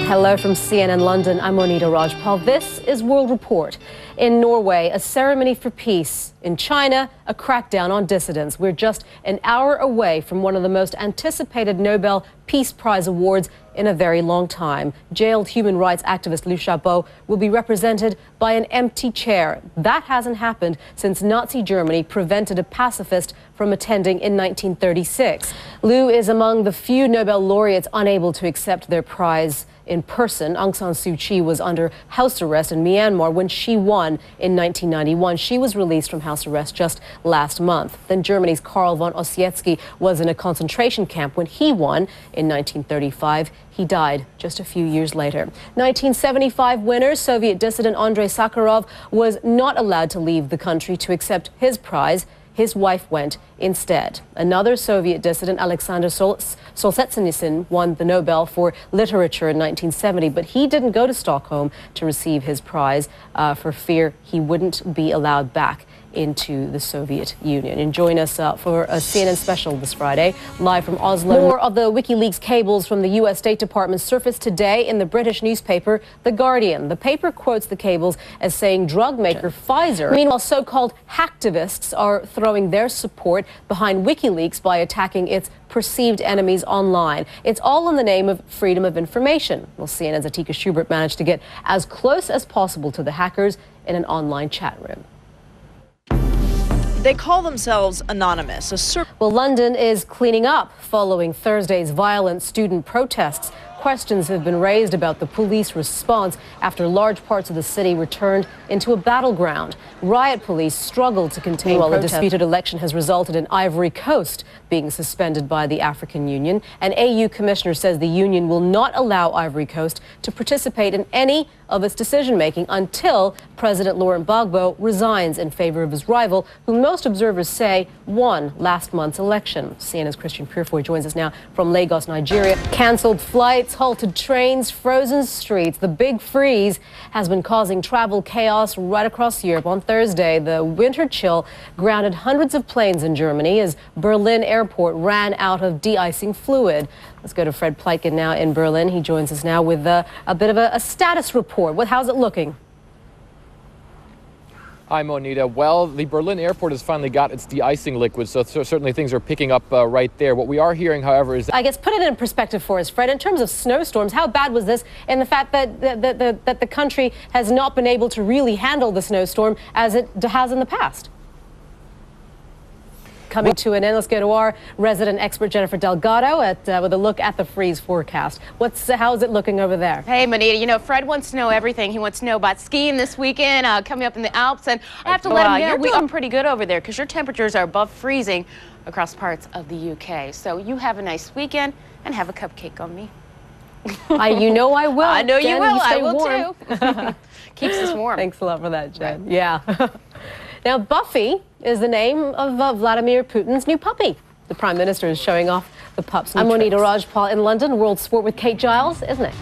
Hello from CNN London. I'm Monita Rajpal. This is World Report. In Norway, a ceremony for peace. In China, a crackdown on dissidents. We're just an hour away from one of the most anticipated Nobel Peace Prize awards in a very long time. Jailed human rights activist Liu Xiaobo will be represented by an empty chair. That hasn't happened since Nazi Germany prevented a pacifist from attending in 1936. Liu is among the few Nobel laureates unable to accept their prize in person. Aung San Suu Kyi was under house arrest in Myanmar when she won in 1991. She was released from house arrest just last month. Then Germany's Karl von Ossietzky was in a concentration camp when he won in 1935. He died just a few years later. 1975 winner, Soviet dissident Andrei Sakharov was not allowed to leave the country to accept his prize. His wife went instead. Another Soviet dissident, Alexander Solzhenitsyn, won the Nobel for Literature in 1970, but he didn't go to Stockholm to receive his prize for fear he wouldn't be allowed back into the Soviet Union. And join us for a CNN special this Friday, live from Oslo. More of the WikiLeaks cables from the U.S. State Department surfaced today in the British newspaper The Guardian. The paper quotes the cables as saying drug maker Pfizer. Meanwhile, so-called hacktivists are throwing their support behind WikiLeaks by attacking its perceived enemies online. It's all in the name of freedom of information. Well, CNN's Atika Schubert managed to get as close as possible to the hackers in an online chat room. They call themselves Anonymous. Well, London is cleaning up following Thursday's violent student protests. Questions have been raised about the police response after large parts of the city were turned into a battleground. Riot police struggled to contain while the disputed election has resulted in Ivory Coast being suspended by the African Union. An AU commissioner says the union will not allow Ivory Coast to participate in any of its decision-making until President Laurent Gbagbo resigns in favor of his rival, who most observers say won last month's election. CNN's Christian Purefoy joins us now from Lagos, Nigeria. Cancelled flights, halted trains, frozen streets. The big freeze has been causing travel chaos right across Europe. On Thursday, the winter chill grounded hundreds of planes in Germany as Berlin airport ran out of de-icing fluid. Let's go to Fred Pleitgen now in Berlin. He joins us now with a bit of a status report. How's it looking? Hi, Monita. Well, the Berlin airport has finally got its de-icing liquid, so certainly things are picking up right there. What we are hearing, however, is that... I guess put it in perspective for us, Fred. In terms of snowstorms, how bad was this in the fact that the country has not been able to really handle the snowstorm as it has in the past? Coming to an end, let's go to our resident expert, Jennifer Delgado, with a look at the freeze forecast. How is it looking over there? Hey, Monita, you know, Fred wants to know everything. He wants to know about skiing this weekend, coming up in the Alps, and I have to let him know you're doing pretty good over there because your temperatures are above freezing across parts of the UK. So you have a nice weekend and have a cupcake on me. You know I will. I know Jen, you will. You I will warm. Too. Keeps us warm. Thanks a lot for that, Jen. Right. Yeah. Now, Buffy is the name of Vladimir Putin's new puppy. The Prime Minister is showing off the pup's new tricks. I'm Monita Rajpal in London. World Sport with Kate Giles, isn't it?